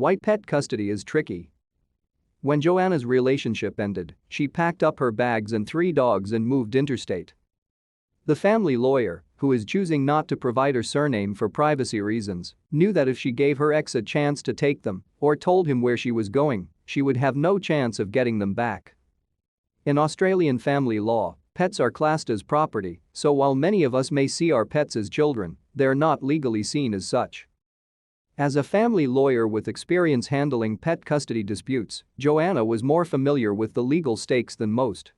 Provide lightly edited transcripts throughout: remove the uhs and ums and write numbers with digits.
Why pet custody is tricky. When Joanna's relationship ended, she packed up her bags and 3 dogs and moved interstate. The family lawyer, who is choosing not to provide her surname for privacy reasons, knew that if she gave her ex a chance to take them or told him where she was going, she would have no chance of getting them back. In Australian family law, pets are classed as property, so while many of us may see our pets as children, they're not legally seen as such. As a family lawyer with experience handling pet custody disputes, Joanna was more familiar with the legal stakes than most.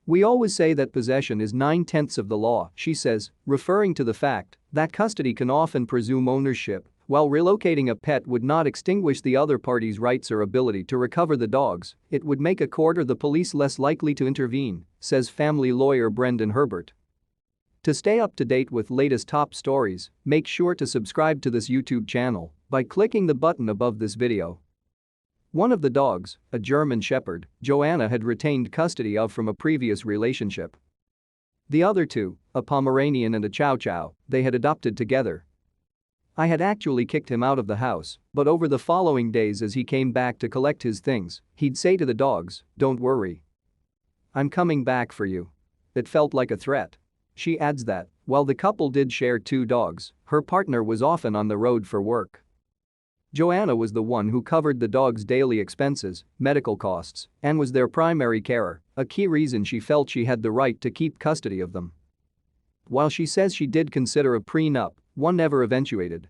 "We always say that possession is 9/10 of the law," she says, referring to the fact that custody can often presume ownership, while relocating a pet would not extinguish the other party's rights or ability to recover the dogs, it would make a court or the police less likely to intervene, says family lawyer Brendan Herbert. To stay up to date with latest top stories, make sure to subscribe to this YouTube channel by clicking the button above this video. One of the dogs, a German Shepherd, Joanna had retained custody of from a previous relationship. The other 2, a Pomeranian and a Chow Chow, they had adopted together. "I had actually kicked him out of the house, but over the following days as he came back to collect his things, he'd say to the dogs, 'Don't worry. I'm coming back for you.' It felt like a threat." She adds that, while the couple did share 2 dogs, her partner was often on the road for work. Joanna was the one who covered the dogs' daily expenses, medical costs, and was their primary carer, a key reason she felt she had the right to keep custody of them. While she says she did consider a prenup, one never eventuated.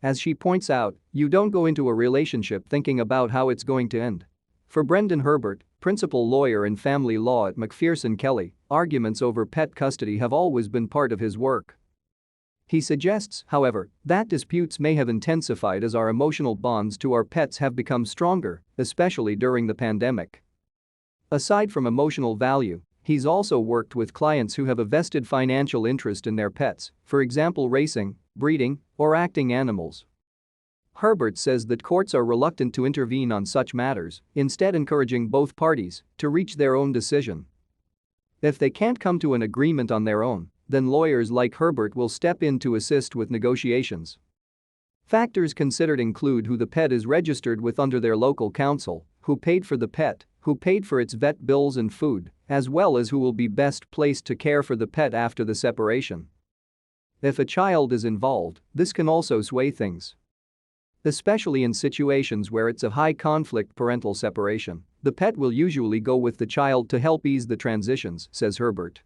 As she points out, you don't go into a relationship thinking about how it's going to end. For Brendan Herbert, principal lawyer in family law at McPherson Kelly, arguments over pet custody have always been part of his work. He suggests, however, that disputes may have intensified as our emotional bonds to our pets have become stronger, especially during the pandemic. Aside from emotional value, he's also worked with clients who have a vested financial interest in their pets, for example racing, breeding, or acting animals. Herbert says that courts are reluctant to intervene on such matters, instead encouraging both parties to reach their own decision. If they can't come to an agreement on their own, then lawyers like Herbert will step in to assist with negotiations. Factors considered include who the pet is registered with under their local council, who paid for the pet, who paid for its vet bills and food, as well as who will be best placed to care for the pet after the separation. If a child is involved, this can also sway things. Especially in situations where it's a high-conflict parental separation, the pet will usually go with the child to help ease the transitions, says Herbert.